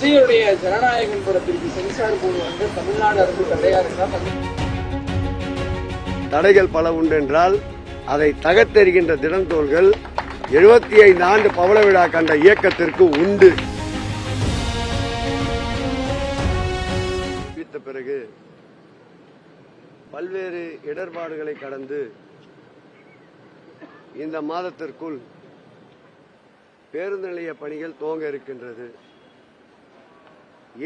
விஜயுடைய ஜனநாயகன் படத்திற்கு censor board வந்து தமிழ்நாடு அரசு தடையா இருந்தா தடைகள் பல உண்டென்றால் அதை தகர்த்தெறிகின்ற தினந்தோள்கள் 75 ஆண்டு பவள விழா கண்ட இயக்கத்திற்கு உண்டு. பிறகு பல்வேறு இடர்பாடுகளை கடந்து இந்த மாதத்திற்குள் பேருந்து நிலைய பணிகள் துவங்க இருக்கின்றது.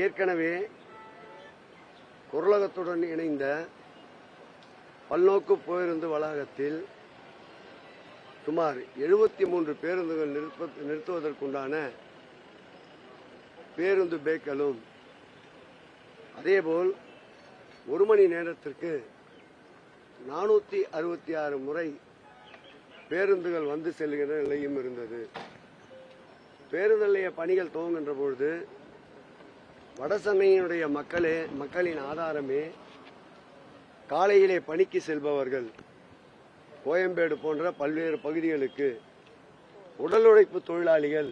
ஏற்கனவே குரலகத்துடன் இணைந்த பல்நோக்கு பேருந்து வளாகத்தில் சுமார் 73 பேருந்துகள் நிறுத்துவதற்குண்டான பேருந்து பேக்களும், அதேபோல் ஒரு மணி நேரத்திற்கு 466 முறை பேருந்துகள் வந்து செல்கின்ற நிலையும் இருந்தது. பேருந்து நிலைய பணிகள் துவங்குகின்ற பொழுது வடசென்னையினுடைய மக்களின் ஆதாரமே காலையிலே பணிக்கு செல்பவர்கள். கோயம்பேடு போன்ற பல்வேறு பகுதிகளுக்கு உடல் உழைப்பு தொழிலாளிகள்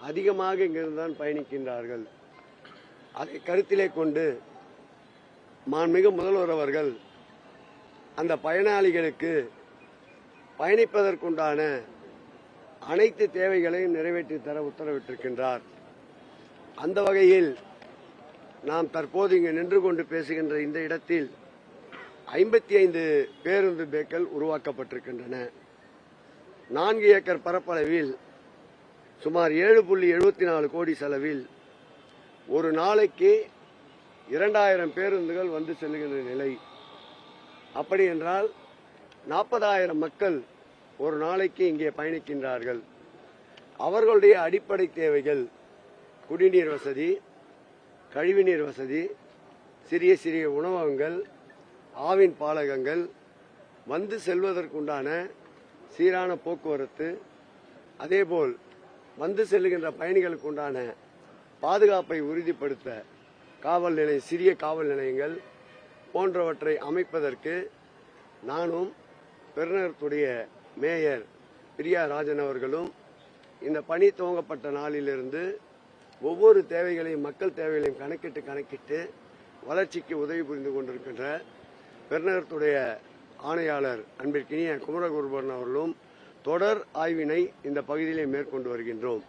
அதிகமாக இங்கிருந்துதான் பயணிக்கின்றார்கள். அதை கருத்திலே கொண்டு மாண்புமிகு முதல்வர் அவர்கள் அந்த பயனாளிகளுக்கு பயணிப்பதற்குண்டான அனைத்து தேவைகளையும் நிறைவேற்றி தர உத்தரவிட்டிருக்கின்றார். அந்த வகையில் நாம் தற்போது இங்கு நின்று கொண்டு பேசுகின்ற இந்த இடத்தில் 55 பேருந்து பேக்கள் உருவாக்கப்பட்டிருக்கின்றன. 4 ஏக்கர் பரப்பளவில் சுமார் 7.74 கோடி செலவில் ஒரு நாளைக்கு 2000 பேருந்துகள் வந்து செல்லுகின்ற நிலை. அப்படி என்றால் 40,000 மக்கள் ஒரு நாளைக்கு இங்கே பயணிக்கின்றார்கள். அவர்களுடைய அடிப்படை தேவைகள் குடிநீர் வசதி, கழிவுநீர் வசதி, சிறிய சிறிய உணவகங்கள், ஆவின் பாலகங்கள், வந்து செல்வதற்குண்டான சீரான போக்குவரத்து, அதேபோல் வந்து செல்லுகின்ற பயணிகளுக்கு உண்டான பாதுகாப்பை உறுதிப்படுத்த காவல் நிலையம், சிறிய காவல் நிலையங்கள் போன்றவற்றை அமைப்பதற்கு நானும் பெருநகரத்துடைய மேயர் பிரியா ராஜன் அவர்களும் இந்த பணி துவங்கப்பட்ட நாளிலிருந்து ஒவ்வொரு தேவைகளையும், மக்கள் தேவைகளையும் கணக்கிட்டு வளர்ச்சிக்கு உதவி புரிந்து கொண்டிருக்கின்ற பெருநகரத்துடைய ஆணையாளர் அன்பிற்கினிய குமரகுருபரன் அவர்களும் தொடர் ஆய்வினை இந்த பகுதியிலே மேற்கொண்டு வருகின்றோம்.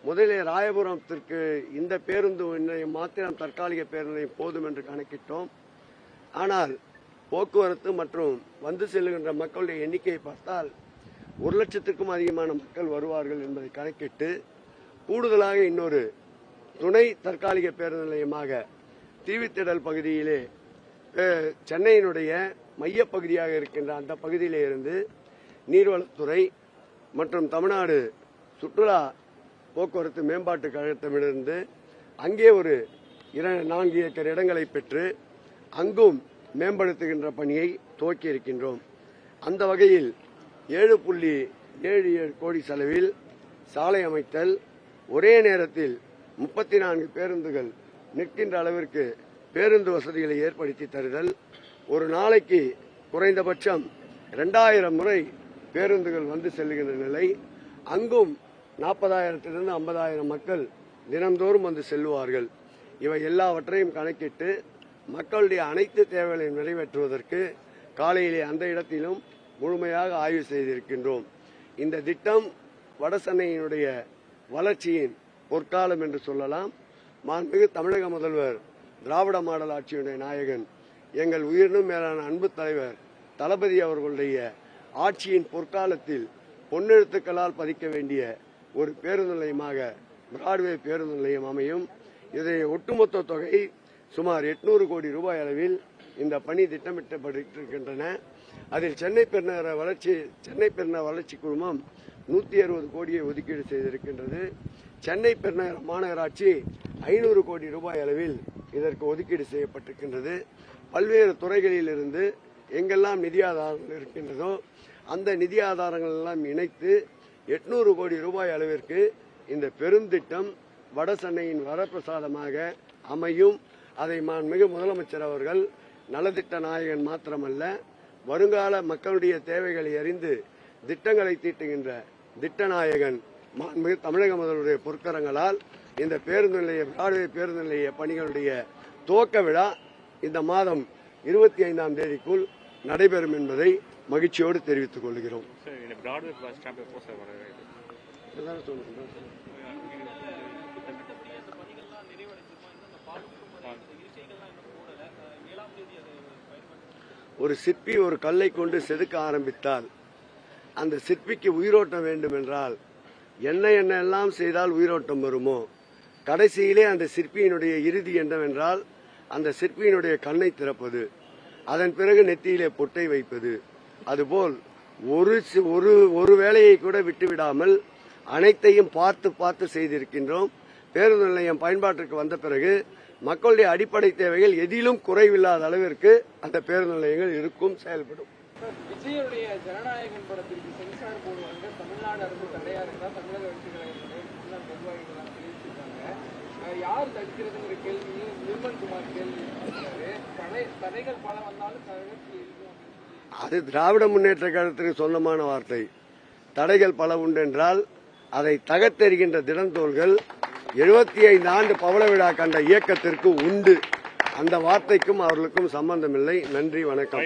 முதலில் ராயபுரத்திற்கு இந்த பேருந்து மாத்திரம் தற்காலிக பேருந்து போதும் என்று கணக்கிட்டோம். ஆனால் போக்குவரத்து மற்றும் வந்து செல்லுகின்ற மக்களுடைய எண்ணிக்கையை பார்த்தால் 1 லட்சத்துக்கும் அதிகமான மக்கள் வருவார்கள் என்பதை கணக்கிட்டு கூடுதலாக இன்னொரு துணை தற்காலிக பேருந்து நிலையமாக தீவித்திடல் பகுதியிலே சென்னையினுடைய மையப்பகுதியாக இருக்கின்ற அந்த பகுதியிலே இருந்து நீர்வளத்துறை மற்றும் தமிழ்நாடு சுற்றுலா போக்குவரத்து மேம்பாட்டு கழகத்திடமிருந்து அங்கே ஒரு 4 ஏக்கர் இடங்களை பெற்று அங்கும் மேம்படுத்துகின்ற பணியை துவக்கி இருக்கின்றோம். அந்த வகையில் 7.77 கோடி செலவில் சாலை அமைத்தல், ஒரே நேரத்தில் 34 பேருந்துகள் நிற்கின்ற அளவிற்கு பேருந்து வசதிகளை ஏற்படுத்தி தருதல், ஒரு நாளைக்கு குறைந்தபட்சம் 2000 முறை பேருந்துகள் வந்து செல்லுகின்ற நிலை, அங்கும் 40,000 50,000 மக்கள் தினந்தோறும் வந்து செல்வார்கள். இவை எல்லாவற்றையும் கணக்கிட்டு மக்களுடைய அனைத்து தேவைகளையும் நிறைவேற்றுவதற்கு காலையிலே அந்த இடத்திலும் முழுமையாக ஆய்வு செய்திருக்கின்றோம். இந்த திட்டம் வடசென்னையினுடைய வளர்ச்சியின் பொற்காலம் என்று சொல்லலாம். மாண்புமிகு தமிழக முதல்வர் திராவிட மாடல் ஆட்சியுடைய நாயகன் எங்கள் உயிரினும் மேலான அன்பு தலைவர் தளபதி அவர்களுடைய ஆட்சியின் பொற்காலத்தில் பொன்னெழுத்துக்களால் பதிக்க வேண்டிய ஒரு பேருந்து நிலையமாக பிராட்வே பேருந்து நிலையம் அமையும். இதை ஒட்டுமொத்த தொகை சுமார் 800 கோடி ரூபாய் அளவில் இந்த பணி திட்டமிட்டப்பட்டிருக்கின்றன. அதில் சென்னை பெருநகர வளர்ச்சி குழுமம் 160 கோடியை ஒதுக்கீடு செய்திருக்கின்றது. சென்னை பெருநகர மாநகராட்சி 500 கோடி ரூபாய் அளவில் இதற்கு ஒதுக்கீடு செய்யப்பட்டிருக்கின்றது. பல்வேறு துறைகளில் இருந்து எங்கெல்லாம் நிதி ஆதாரங்கள் இருக்கின்றதோ அந்த நிதி ஆதாரங்கள் எல்லாம் இணைத்து 800 கோடி ரூபாய் அளவிற்கு இந்த பெருந்திட்டம் வடசென்னையின் வரப்பிரசாதமாக அமையும். அதை மாண்புமிகு முதலமைச்சர் அவர்கள் நலத்திட்ட நாயகன் மாத்திரமல்ல, வருங்கால மக்களுடைய தேவைகளை அறிந்து திட்டங்களை தீட்டுகின்ற திட்டநாயகன் மாண்புமிகு தமிழக முதல்வருடைய பொற்கரங்களால் இந்த பேருந்து நிலைய பிராட்வே பேருந்து நிலைய பணிகளுடைய துவக்க விழா இந்த மாதம் 25ஆம் தேதிக்குள் நடைபெறும் என்பதை மகிழ்ச்சியோடு தெரிவித்துக் கொள்கிறோம். ஒரு சிற்பி ஒரு கல்லை கொண்டு செதுக்க ஆரம்பித்தால் அந்த சிற்பிக்கு உயிரோட்டம் வேண்டும் என்றால் என்ன எல்லாம் செய்தால் உயிரோட்டம் வருமோ, கடைசியிலே அந்த சிற்பியினுடைய இறுதி என்னவென்றால் அந்த சிற்பியினுடைய கண்ணை திறப்பது, அதன் பிறகு நெத்தியிலே பொட்டை வைப்பது. அதுபோல் ஒரு வேலையை கூட விட்டுவிடாமல் அனைத்தையும் பார்த்து பார்த்து செய்திருக்கின்றோம். பேருந்து நிலையம் பயன்பாட்டிற்கு வந்த பிறகு மக்களுடைய அடிப்படை தேவைகள் எதிலும் குறைவில்லாத அளவிற்கு அந்த பேருந்து நிலையங்கள் இருக்கும், செயல்படும். விஜயுடைய ஜனநாயகன் படத்திற்கு சென்சார் போடுவாங்க தமிழ்நாடு அரசு தடையா இருந்தா தமிழக வெற்றிகளையுடைய முன்னாள் நிர்வாகிகள் தெரிவிச்சிருக்காங்க. யார் தடுக்கிறதுங்கிற கேள்வியும் நிர்மல்குமார் கேள்வி தடைகள் பல வந்தாலும் அது திராவிட முன்னேற்ற கழகத்திற்கு சொந்தமான வார்த்தை. தடைகள் பல உண்டென்றால் அதை தகர்த்தெறிகின்ற தினந்தோள்கள் 75 ஆண்டு பவள விழா கண்ட இயக்கத்திற்கு உண்டு. அந்த வார்த்தைக்கும் அவர்களுக்கும் சம்பந்தமில்லை. நன்றி, வணக்கம்.